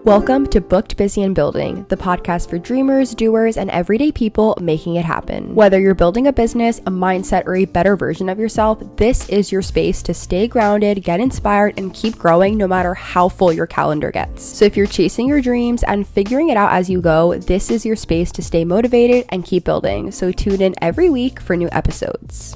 Welcome to Booked, Busy, and Building, the podcast for dreamers, doers, and everyday people making it happen. Whether you're building a business, a mindset, or a better version of yourself, this is your space to stay grounded, get inspired, and keep growing no matter how full your calendar gets. So if you're chasing your dreams and figuring it out as you go, this is your space to stay motivated and keep building. So tune in every week for new episodes.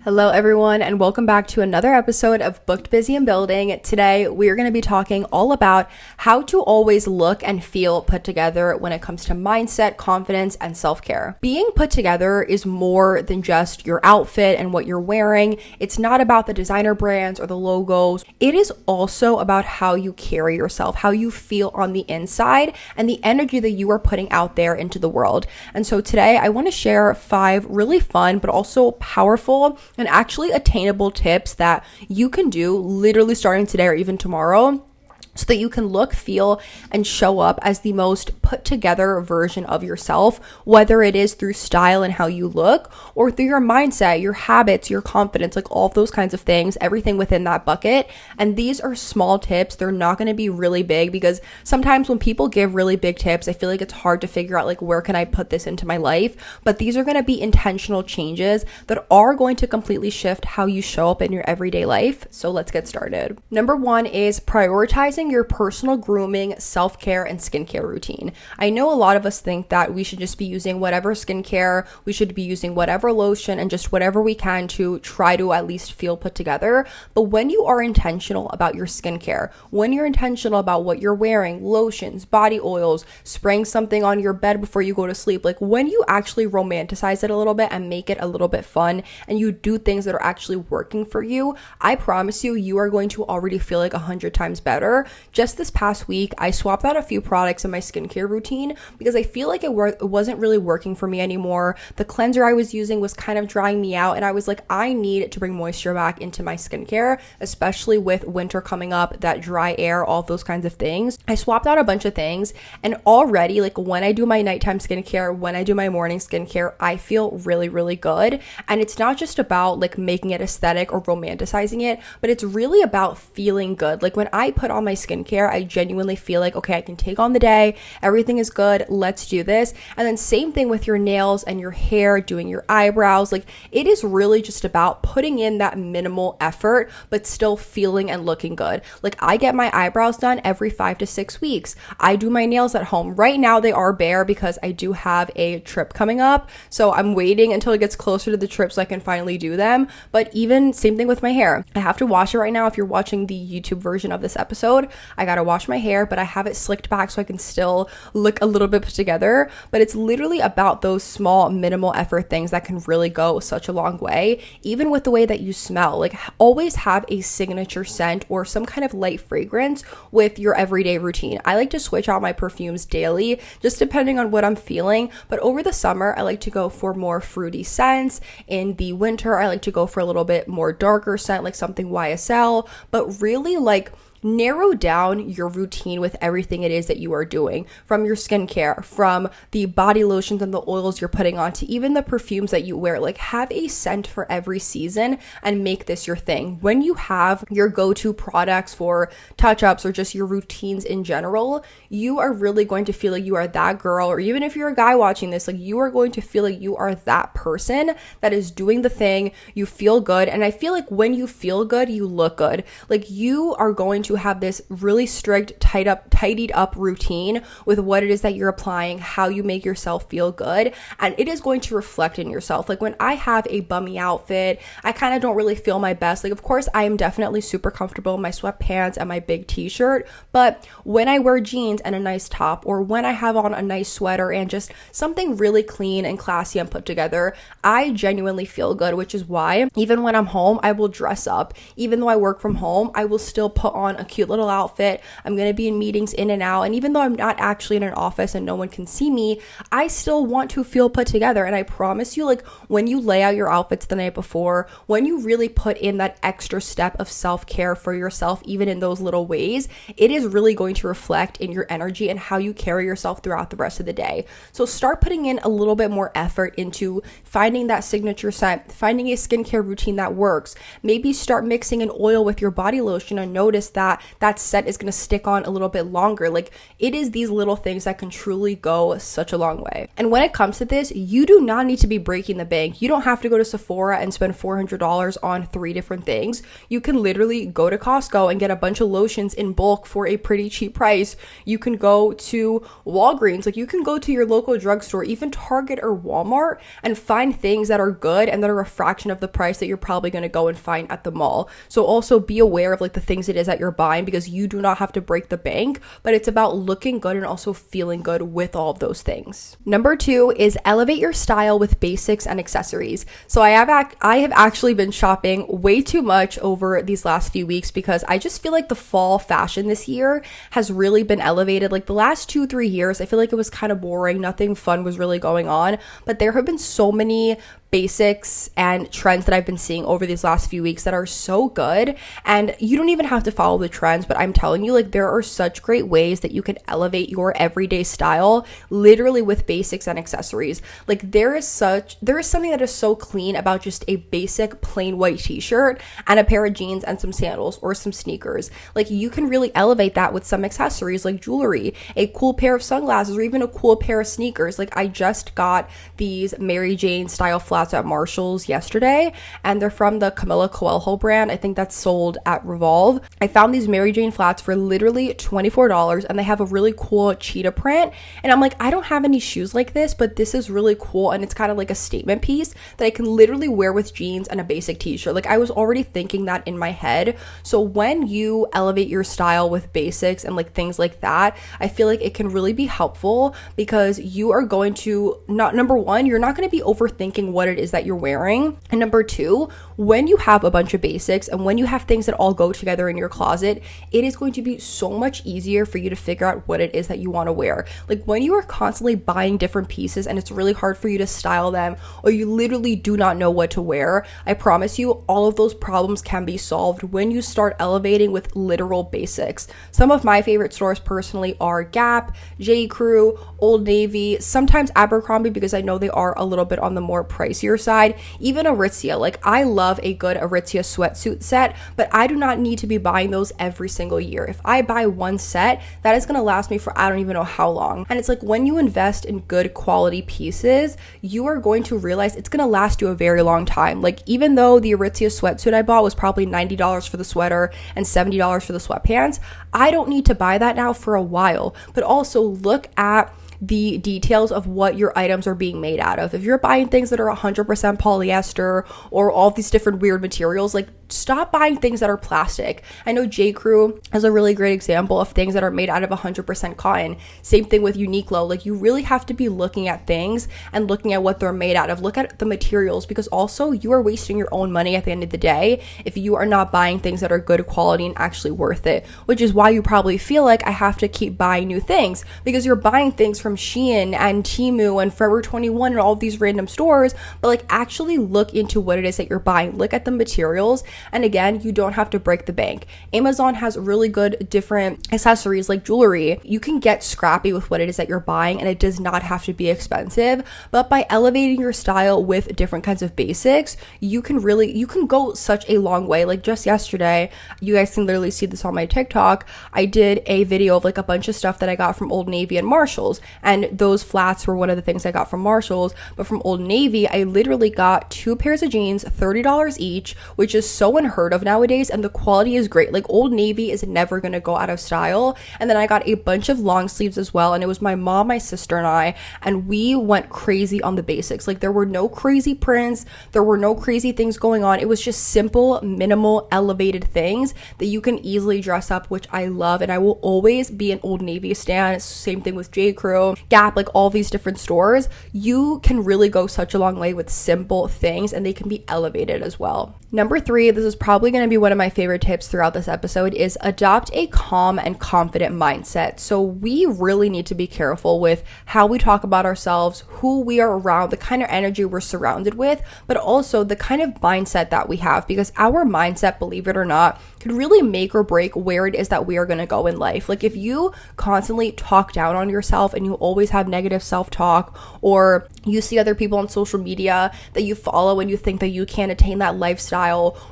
Hello everyone, and welcome back to another episode of Booked, Busy, and Building. Today, we are going to be talking all about how to always look and feel put together when it comes to mindset, confidence, and self-care. Being put together is more than just your outfit and what you're wearing. It's not about the designer brands or the logos. It is also about how you carry yourself, how you feel on the inside, and the energy that you are putting out there into the world. And so today, I want to share 5 really fun, but also powerful and actually attainable tips that you can do literally starting today or even tomorrow, so that you can look, feel, and show up as the most put together version of yourself, whether it is through style and how you look, or through your mindset, your habits, your confidence, like all of those kinds of things, everything within that bucket. And these are small tips. They're not going to be really big, because sometimes when people give really big tips, I feel like it's hard to figure out, like, where can I put this into my life? But these are going to be intentional changes that are going to completely shift how you show up in your everyday life. So let's get started. Number 1 is prioritizing your personal grooming, self-care, and skincare routine. I know a lot of us think that we should just be using whatever skincare, we should be using whatever lotion, and just whatever we can to try to at least feel put together. But when you are intentional about your skincare, when you're intentional about what you're wearing, lotions, body oils, spraying something on your bed before you go to sleep, like when you actually romanticize it a little bit and make it a little bit fun, and you do things that are actually working for you, I promise you, you are going to already feel like 100 times better. Just this past week, I swapped out a few products in my skincare routine because I feel like it wasn't really working for me anymore. The cleanser I was using was kind of drying me out, and I was like, I need to bring moisture back into my skincare, especially with winter coming up, that dry air, all those kinds of things. I swapped out a bunch of things, and already, like, when I do my nighttime skincare, when I do my morning skincare, I feel really, really good. And it's not just about like making it aesthetic or romanticizing it, but it's really about feeling good. Like when I put on my skincare, I genuinely feel like, okay, I can take on the day, everything is good, let's do this. And then same thing with your nails and your hair, doing your eyebrows. Like, it is really just about putting in that minimal effort, but still feeling and looking good. Like, I get my eyebrows done every 5 to 6 weeks. I do my nails at home. Right now they are bare because I do have a trip coming up, so I'm waiting until it gets closer to the trip so I can finally do them. But even same thing with my hair. I have to wash it right now. If you're watching the YouTube version of this episode, I gotta wash my hair, but I have it slicked back so I can still look a little bit put together. But it's literally about those small minimal effort things that can really go such a long way. Even with the way that you smell, like, always have a signature scent or some kind of light fragrance with your everyday routine. I like to switch out my perfumes daily, just depending on what I'm feeling. But over the summer, I like to go for more fruity scents. In the winter, I like to go for a little bit more darker scent, like something YSL. But really, like, narrow down your routine with everything it is that you are doing, from your skincare, from the body lotions and the oils you're putting on, to even the perfumes that you wear. Like, have a scent for every season and make this your thing. When you have your go-to products for touch-ups or just your routines in general, you are really going to feel like you are that girl, or even if you're a guy watching this, like, you are going to feel like you are that person that is doing the thing. You feel good, and I feel like when you feel good, you look good. Like, you are going to have this really strict, tidied up routine with what it is that you're applying, how you make yourself feel good, and it is going to reflect in yourself. Like, when I have a bummy outfit, I kind of don't really feel my best. Like, of course, I am definitely super comfortable in my sweatpants and my big t-shirt, but when I wear jeans and a nice top, or when I have on a nice sweater and just something really clean and classy and put together, I genuinely feel good, which is why even when I'm home, I will dress up. Even though I work from home, I will still put on a cute little outfit. I'm going to be in meetings in and out. And even though I'm not actually in an office and no one can see me, I still want to feel put together. And I promise you, like when you lay out your outfits the night before, when you really put in that extra step of self-care for yourself, even in those little ways, it is really going to reflect in your energy and how you carry yourself throughout the rest of the day. So start putting in a little bit more effort into finding that signature scent, finding a skincare routine that works. Maybe start mixing an oil with your body lotion and notice that that scent is going to stick on a little bit longer. Like it is these little things that can truly go such a long way. And when it comes to this, you do not need to be breaking the bank. You don't have to go to Sephora and spend $400 on 3 different things. You can literally go to Costco and get a bunch of lotions in bulk for a pretty cheap price. You can go to Walgreens, like you can go to your local drugstore, even Target or Walmart, and find things that are good and that are a fraction of the price that you're probably going to go and find at the mall. So also be aware of like the things it is that you're buying, because you do not have to break the bank, but it's about looking good and also feeling good with all of those things. Number 2 is elevate your style with basics and accessories. So I have actually been shopping way too much over these last few weeks because I just feel like the fall fashion this year has really been elevated. Like the last 2-3 years, I feel like it was kind of boring. Nothing fun was really going on, but there have been so many basics and trends that I've been seeing over these last few weeks that are so good. And you don't even have to follow the trends, but I'm telling you, like there are such great ways that you can elevate your everyday style literally with basics and accessories. Like there is something that is so clean about just a basic plain white t-shirt and a pair of jeans and some sandals or some sneakers. Like you can really elevate that with some accessories like jewelry, a cool pair of sunglasses, or even a cool pair of sneakers. Like I just got these Mary Jane style flats at Marshall's yesterday, and they're from the Camila Coelho brand. I think that's sold at Revolve. I found these Mary Jane flats for literally $24, and they have a really cool cheetah print. And I'm like, I don't have any shoes like this, but this is really cool, and it's kind of like a statement piece that I can literally wear with jeans and a basic t-shirt. Like I was already thinking that in my head. So when you elevate your style with basics and like things like that, I feel like it can really be helpful, because you are going to number one, you're not going to be overthinking what it is that you're wearing. And number 2, when you have a bunch of basics and when you have things that all go together in your closet, it is going to be so much easier for you to figure out what it is that you want to wear. Like when you are constantly buying different pieces and it's really hard for you to style them, or you literally do not know what to wear, I promise you all of those problems can be solved when you start elevating with literal basics. Some of my favorite stores personally are Gap, J. Crew, Old Navy, sometimes Abercrombie, because I know they are a little bit on the more pricier side, even Aritzia. Like I love a good Aritzia sweatsuit set, but I do not need to be buying those every single year. If I buy one set, that is going to last me for I don't even know how long. And it's like when you invest in good quality pieces, you are going to realize it's going to last you a very long time. Like even though the Aritzia sweatsuit I bought was probably $90 for the sweater and $70 for the sweatpants, I don't need to buy that now for a while. But also look at the details of what your items are being made out of. If you're buying things that are 100% polyester or all these different weird materials, like stop buying things that are plastic. I know J. Crew is a really great example of things that are made out of 100% cotton. Same thing with Uniqlo. Like you really have to be looking at things and looking at what they're made out of. Look at the materials, because also you are wasting your own money at the end of the day if you are not buying things that are good quality and actually worth it, which is why you probably feel like I have to keep buying new things, because you're buying things from Shein and Temu and Forever 21 and all of these random stores. But like actually look into what it is that you're buying. Look at the materials. And again, you don't have to break the bank. Amazon has really good different accessories like jewelry. You can get scrappy with what it is that you're buying, and it does not have to be expensive. But by elevating your style with different kinds of basics, you can go such a long way. Like just yesterday, you guys can literally see this on my TikTok, I did a video of like a bunch of stuff that I got from Old Navy and Marshalls, and those flats were one of the things I got from Marshalls. But from Old Navy, I literally got 2 pairs of jeans, $30 each, which is so unheard of nowadays, and the quality is great. Like Old Navy is never gonna go out of style. And then I got a bunch of long sleeves as well, and it was my mom, my sister, and I, and we went crazy on the basics. Like there were no crazy prints, there were no crazy things going on. It was just simple, minimal, elevated things that you can easily dress up, which I love. And I will always be an Old Navy stan. Same thing with J. Crew, Gap, like all these different stores. You can really go such a long way with simple things, and they can be elevated as well. Number 3, this is probably going to be one of my favorite tips throughout this episode, is adopt a calm and confident mindset. So we really need to be careful with how we talk about ourselves, who we are around, the kind of energy we're surrounded with, but also the kind of mindset that we have, because our mindset, believe it or not, could really make or break where it is that we are going to go in life. Like if you constantly talk down on yourself and you always have negative self-talk, or you see other people on social media that you follow and you think that you can't attain that lifestyle,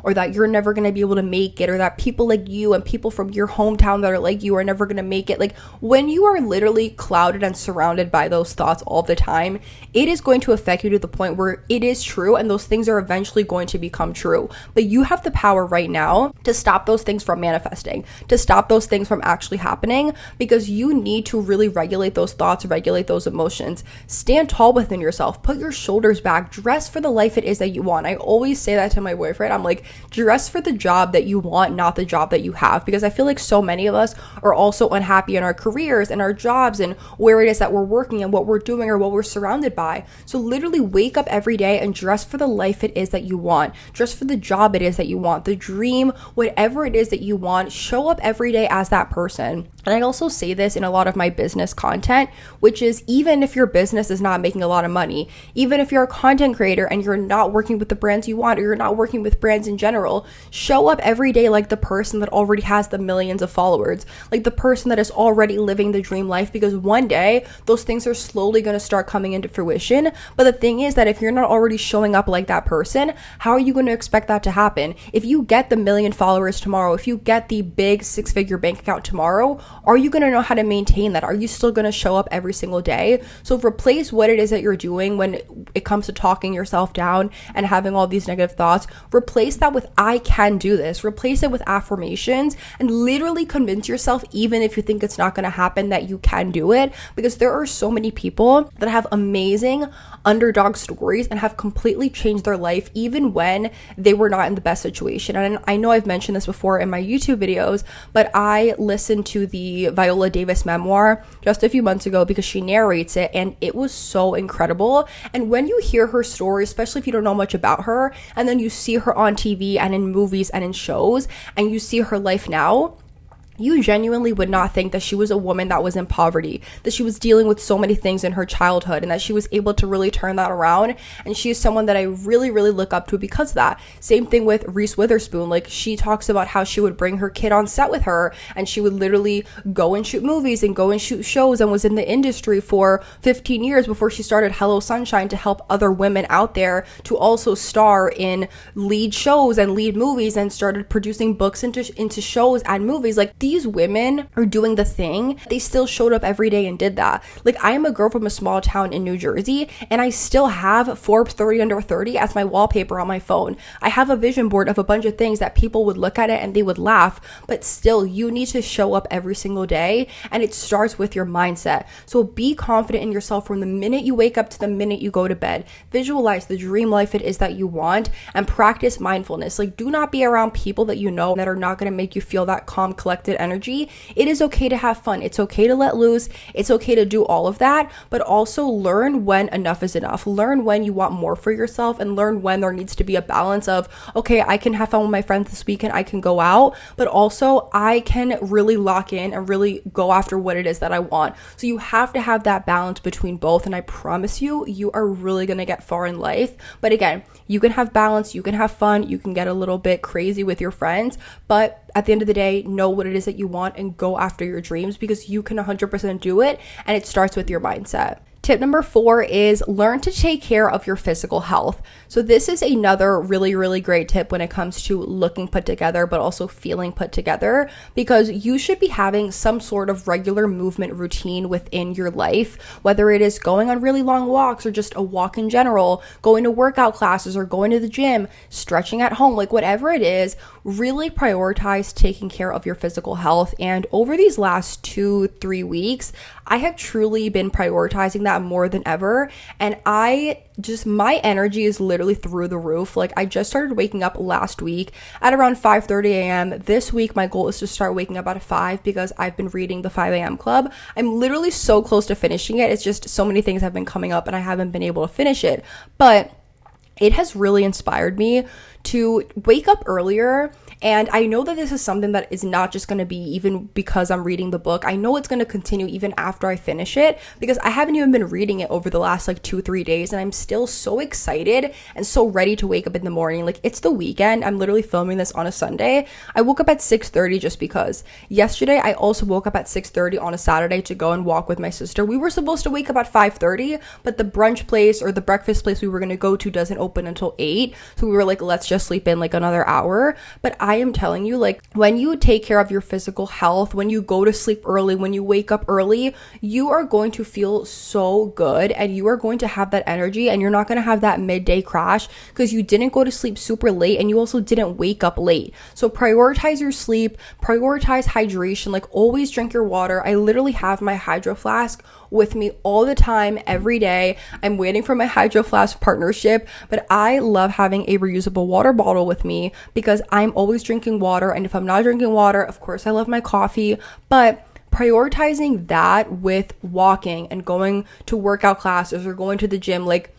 or that you're never going to be able to make it, or that people like you and people from your hometown that are like you are never going to make it. Like when you are literally clouded and surrounded by those thoughts all the time, it is going to affect you to the point where it is true, and those things are eventually going to become true. But you have the power right now to stop those things from manifesting, to stop those things from actually happening, because you need to really regulate those thoughts, regulate those emotions, stand tall within yourself, put your shoulders back, dress for the life it is that you want. I always say that to my boyfriend. I'm like, dress for the job that you want, not the job that you have, because I feel like so many of us are also unhappy in our careers and our jobs and where it is that we're working and what we're doing or what we're surrounded by. So literally wake up every day and dress for the life it is that you want, dress for the job it is that you want, the dream, whatever it is that you want. Show up every day as that person. And I also say this in a lot of my business content, which is, even if your business is not making a lot of money, even if you're a content creator and you're not working with the brands you want, or you're not working with brands in general, show up every day like the person that already has the millions of followers, like the person that is already living the dream life, because one day those things are slowly going to start coming into fruition. But the thing is that if you're not already showing up like that person, how are you going to expect that to happen? If you get the 1 million followers tomorrow, if you get the big 6-figure bank account tomorrow, are you going to know how to maintain that? Are you still going to show up every single day? So replace what it is that you're doing when it comes to talking yourself down and having all these negative thoughts. Replace that with, I can do this. Replace it with affirmations, and literally convince yourself, even if you think it's not going to happen, that you can do it. Because there are so many people that have amazing underdog stories and have completely changed their life even when they were not in the best situation. And I know I've mentioned this before in my YouTube videos, but I listened to the Viola Davis memoir just a few months ago because she narrates it, and it was so incredible. And when you hear her story, especially if you don't know much about her, and then you see her on TV and in movies and in shows, and you see her life now, you genuinely would not think that she was a woman that was in poverty, that she was dealing with so many things in her childhood, and that she was able to really turn that around. And she is someone that I really, really look up to because of that. Same thing with Reese Witherspoon. Like, she talks about how she would bring her kid on set with her, and she would literally go and shoot movies and go and shoot shows, and was in the industry for 15 years before she started Hello Sunshine to help other women out there to also star in lead shows and lead movies, and started producing books into shows and movies. Like, these women are doing the thing. They still showed up every day and did that. Like, I am a girl from a small town in New Jersey, and I still have Forbes 30 under 30 as my wallpaper on my phone. I have a vision board of a bunch of things that people would look at it and they would laugh, but still, you need to show up every single day, and it starts with your mindset. So be confident in yourself from the minute you wake up to the minute you go to bed. Visualize the dream life it is that you want, and practice mindfulness. Like, do not be around people that you know that are not going to make you feel that calm, collected energy. It is okay to have fun. It's okay to let loose. It's okay to do all of that, but also learn when enough is enough. Learn when you want more for yourself, and learn when there needs to be a balance of, okay, I can have fun with my friends this weekend, I can go out, but also I can really lock in and really go after what it is that I want. So you have to have that balance between both, and I promise you, you are really going to get far in life. But again, you can have balance, you can have fun, you can get a little bit crazy with your friends, but at the end of the day, know what it is that you want and go after your dreams, because you can 100% do it, and it starts with your mindset. Tip number 4 is learn to take care of your physical health. So this is another really, really great tip when it comes to looking put together, but also feeling put together, because you should be having some sort of regular movement routine within your life, whether it is going on really long walks or just a walk in general, going to workout classes or going to the gym, stretching at home, like whatever it is, really prioritize taking care of your physical health. And over these last 2-3 weeks, I have truly been prioritizing that more than ever. And my energy is literally through the roof. Like, I just started waking up last week at around 5:30 a.m. This week, my goal is to start waking up at 5 because I've been reading the 5 a.m. club. I'm literally so close to finishing it. It's just so many things have been coming up and I haven't been able to finish it. But it has really inspired me to wake up earlier. And I know that this is something that is not just going to be even because I'm reading the book. I know it's going to continue even after I finish it, because I haven't even been reading it over the last like 2-3 days, and I'm still so excited and so ready to wake up in the morning. Like, it's the weekend. I'm literally filming this on a Sunday. I woke up at 6:30 just because. Yesterday, I also woke up at 6:30 on a Saturday to go and walk with my sister. We were supposed to wake up at 5:30, but the brunch place or the breakfast place we were going to go to doesn't open until 8. So we were like, let's just sleep in like another hour. But I am telling you, like, when you take care of your physical health, when you go to sleep early, when you wake up early, you are going to feel so good, and you are going to have that energy, and you're not going to have that midday crash because you didn't go to sleep super late and you also didn't wake up late. So prioritize your sleep, prioritize hydration, like always drink your water. I literally have my hydro flask with me all the time, every day. I'm waiting for my hydro flask partnership, but I love having a reusable water bottle with me because I'm always drinking water. And if I'm not drinking water, of course I love my coffee, but prioritizing that with walking and going to workout classes or going to the gym, like,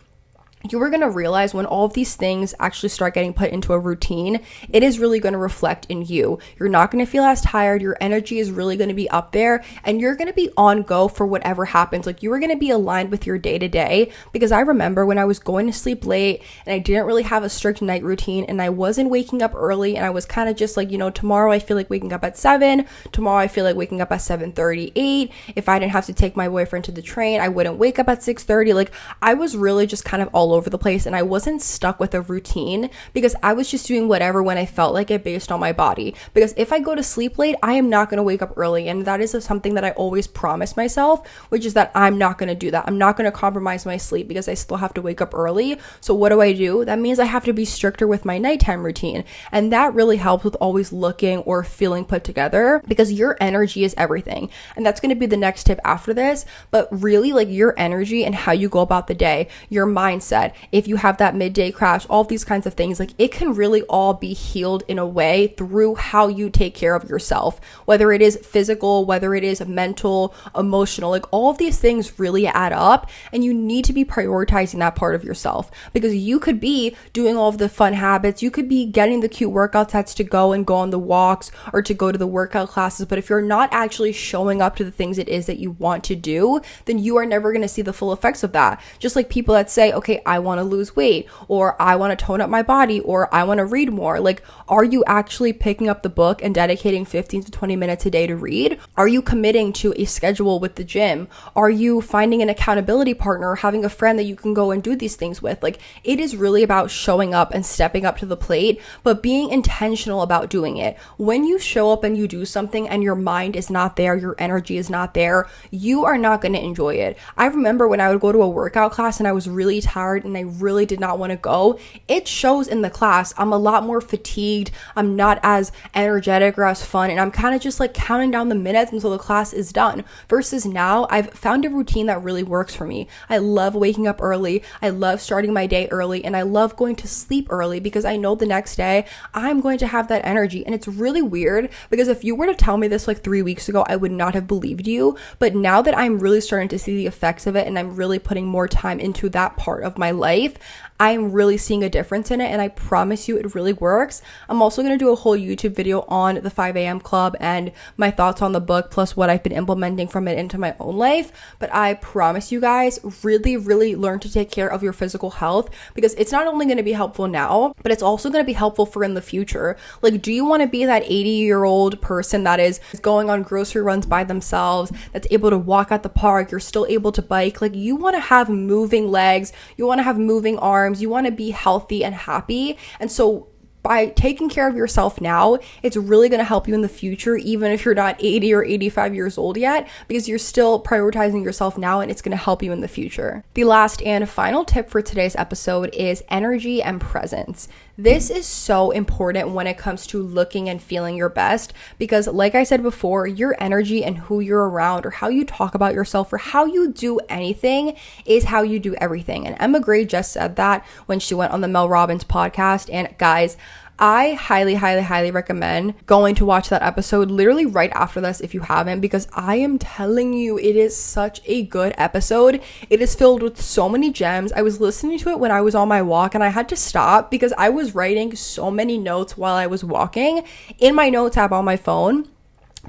you are going to realize when all of these things actually start getting put into a routine, it is really going to reflect in you. You're not going to feel as tired. Your energy is really going to be up there, and you're going to be on go for whatever happens. Like, you are going to be aligned with your day to day, because I remember when I was going to sleep late and I didn't really have a strict night routine, and I wasn't waking up early, and I was kind of just like, tomorrow I feel like waking up at 7. Tomorrow I feel like waking up at 7:38. If I didn't have to take my boyfriend to the train, I wouldn't wake up at 6:30. Like, I was really just kind of all over the place, and I wasn't stuck with a routine because I was just doing whatever when I felt like it based on my body. Because if I go to sleep late, I am not going to wake up early, and that is something that I always promise myself, which is that I'm not going to do that. I'm not going to compromise my sleep because I still have to wake up early. So what do? That means I have to be stricter with my nighttime routine, and that really helps with always looking or feeling put together, because your energy is everything. And that's going to be the next tip after this, but really, like, your energy and how you go about the day, your mindset, if you have that midday crash, all of these kinds of things, like, it can really all be healed in a way through how you take care of yourself, whether it is physical, whether it is mental, emotional, like, all of these things really add up, and you need to be prioritizing that part of yourself, because you could be doing all of the fun habits, you could be getting the cute workout sets to go on the walks or to go to the workout classes, but if you're not actually showing up to the things it is that you want to do, then you are never going to see the full effects of that. Just like people that say, okay, I want to lose weight, or I want to tone up my body, or I want to read more. Like, are you actually picking up the book and dedicating 15 to 20 minutes a day to read? Are you committing to a schedule with the gym? Are you finding an accountability partner, or having a friend that you can go and do these things with? Like, it is really about showing up and stepping up to the plate, but being intentional about doing it. When you show up and you do something and your mind is not there, your energy is not there, you are not going to enjoy it. I remember when I would go to a workout class and I was really tired and I really did not want to go, it shows in the class. I'm a lot more fatigued, I'm not as energetic or as fun, and I'm kind of just like counting down the minutes until the class is done. Versus now, I've found a routine that really works for me. I love waking up early, I love starting my day early, and I love going to sleep early because I know the next day I'm going to have that energy. And it's really weird because if you were to tell me this like 3 weeks ago, I would not have believed you. But now that I'm really starting to see the effects of it and I'm really putting more time into that part of my life, I'm really seeing a difference in it, and I promise you it really works. I'm also going to do a whole YouTube video on the 5 a.m. club and my thoughts on the book, plus what I've been implementing from it into my own life. But I promise you guys, really, really learn to take care of your physical health, because it's not only going to be helpful now, but it's also going to be helpful for in the future. Like, do you want to be that 80-year-old person that is going on grocery runs by themselves, that's able to walk at the park, you're still able to bike? Like, you want to have moving legs, you want to have moving arms, you want to be healthy and happy. And so by taking care of yourself now, it's really going to help you in the future, even if you're not 80 or 85 years old yet, because you're still prioritizing yourself now, and it's going to help you in the future. The last and final tip for today's episode is energy and presence. This is so important when it comes to looking and feeling your best, because like I said before, your energy and who you're around, or how you talk about yourself, or how you do anything is how you do everything. And Emma Gray just said that when she went on the Mel Robbins podcast. And guys, I highly, highly, highly recommend going to watch that episode literally right after this if you haven't, because I am telling you, it is such a good episode. It is filled with so many gems. I was listening to it when I was on my walk and I had to stop because I was writing so many notes while I was walking in my notes app on my phone,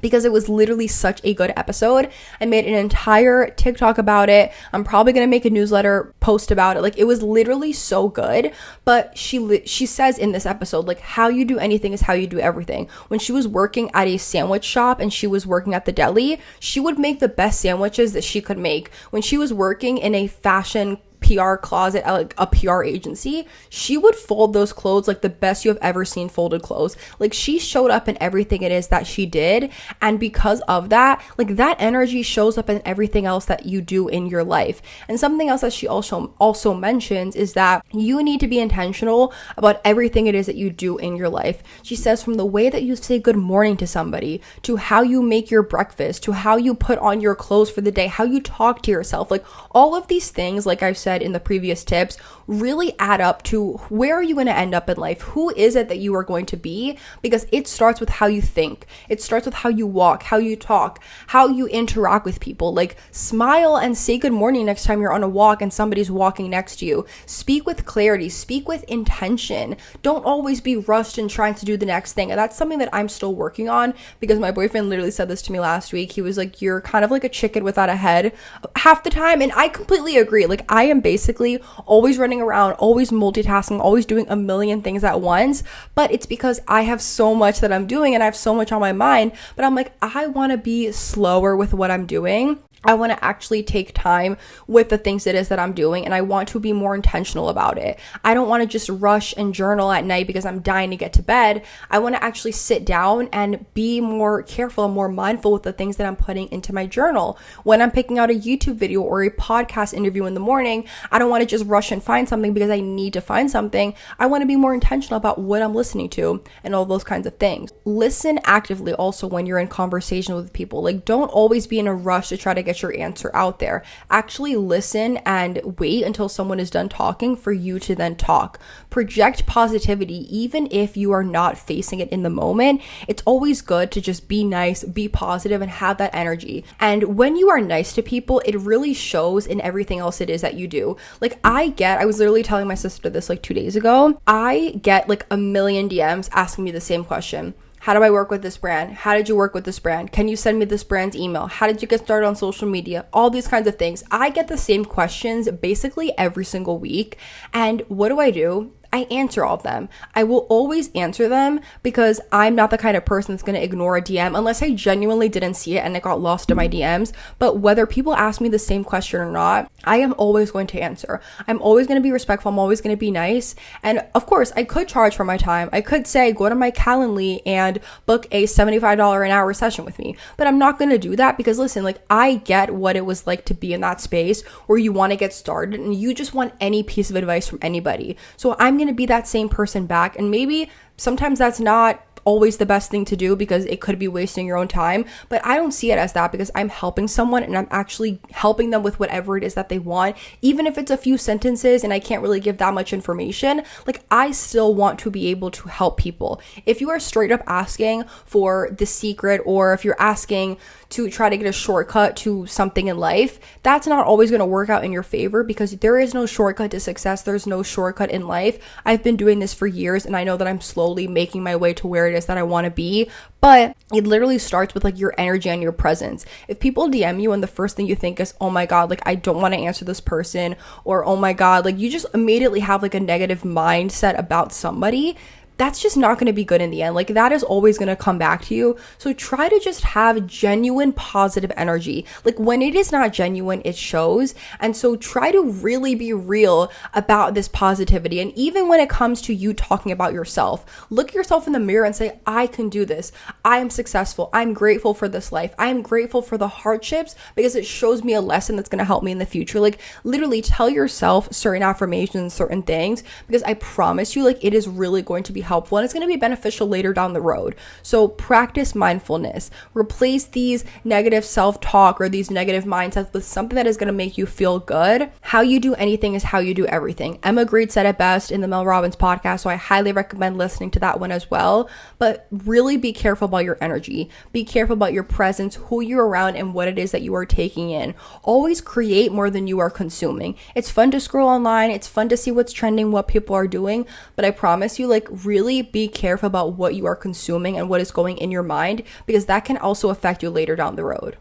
because it was literally such a good episode. I made an entire TikTok about it. I'm probably going to make a newsletter post about it. Like, it was literally so good. But she says in this episode, like, how you do anything is how you do everything. When she was working at a sandwich shop and she was working at the deli, she would make the best sandwiches that she could make. When she was working in a fashion PR closet at like a PR agency, she would fold those clothes like the best you have ever seen folded clothes. Like, she showed up in everything it is that she did, and because of that, like, that energy shows up in everything else that you do in your life. And something else that she also mentions is that you need to be intentional about everything it is that you do in your life. She says, from the way that you say good morning to somebody, to how you make your breakfast, to how you put on your clothes for the day, how you talk to yourself, like, all of these things, like I've said in the previous tips, really add up to where are you going to end up in life? Who is it that you are going to be? Because it starts with how you think. It starts with how you walk, how you talk, how you interact with people. Like, smile and say good morning next time you're on a walk and somebody's walking next to you. Speak with clarity, speak with intention. Don't always be rushed and trying to do the next thing. And that's something that I'm still working on, because my boyfriend literally said this to me last week. He was like, you're kind of like a chicken without a head half the time. And I completely agree. Like, I am basically always running around, always multitasking, always doing a million things at once. But it's because I have so much that I'm doing and I have so much on my mind. But I'm like, I want to be slower with what I'm doing. I want to actually take time with the things it is that I'm doing, and I want to be more intentional about it. I don't want to just rush and journal at night because I'm dying to get to bed. I want to actually sit down and be more careful and more mindful with the things that I'm putting into my journal. When I'm picking out a YouTube video or a podcast interview in the morning, I don't want to just rush and find something because I need to find something. I want to be more intentional about what I'm listening to and all those kinds of things. Listen actively also when you're in conversation with people. Like, don't always be in a rush to try to get your answer out there. Actually listen and wait until someone is done talking for you to then talk. Project positivity even if you are not facing it in the moment. It's always good to just be nice, be positive, and have that energy. And when you are nice to people, it really shows in everything else it is that you do. Like, I was literally telling my sister this like 2 days ago. I get like a million DMs asking me the same question. How do I work with this brand? How did you work with this brand? Can you send me this brand's email? How did you get started on social media? All these kinds of things. I get the same questions basically every single week. And what do? I answer all of them. I will always answer them because I'm not the kind of person that's going to ignore a DM unless I genuinely didn't see it and it got lost in my DMs. But whether people ask me the same question or not, I am always going to answer. I'm always going to be respectful. I'm always going to be nice. And of course, I could charge for my time. I could say, go to my Calendly and book a $75 an hour session with me. But I'm not going to do that because, listen, like, I get what it was like to be in that space where you want to get started and you just want any piece of advice from anybody. So I'm going to be that same person back, and maybe sometimes that's not always the best thing to do because it could be wasting your own time, but I don't see it as that because I'm helping someone and I'm actually helping them with whatever it is that they want. Even if it's a few sentences and I can't really give that much information, like, I still want to be able to help people. If you are straight up asking for the secret, or if you're asking to try to get a shortcut to something in life, that's not always going to work out in your favor because there is no shortcut to success. There's no shortcut in life. I've been doing this for years and I know that I'm slowly making my way to where it is that I want to be, but it literally starts with like your energy and your presence. If people DM you and the first thing you think is, oh my God, like, I don't want to answer this person, or oh my God, like, you just immediately have like a negative mindset about somebody, that's just not going to be good in the end. Like, that is always going to come back to you. So try to just have genuine positive energy. Like, when it is not genuine, it shows. And so try to really be real about this positivity. And even when it comes to you talking about yourself, look yourself in the mirror and say, I can do this. I am successful. I'm grateful for this life. I am grateful for the hardships because it shows me a lesson that's going to help me in the future. Like, literally tell yourself certain affirmations, certain things, because I promise you, like, it is really going to be helpful and it's going to be beneficial later down the road. So practice mindfulness. Replace these negative self-talk or these negative mindsets with something that is going to make you feel good. How you do anything is how you do everything. Emma Grede said it best in the Mel Robbins podcast, so I highly recommend listening to that one as well. But really be careful about your energy. Be careful about your presence, who you're around, and what it is that you are taking in. Always create more than you are consuming. It's fun to scroll online. It's fun to see what's trending, what people are doing. But I promise you, like, really be careful about what you are consuming and what is going in your mind, because that can also affect you later down the road.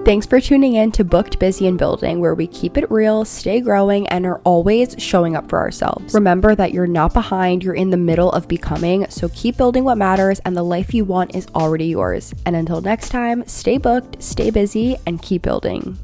Thanks for tuning in to Booked, Busy, and Building, where we keep it real, stay growing, and are always showing up for ourselves. Remember that you're not behind, you're in the middle of becoming, so keep building what matters, and the life you want is already yours. And until next time, stay booked, stay busy, and keep building.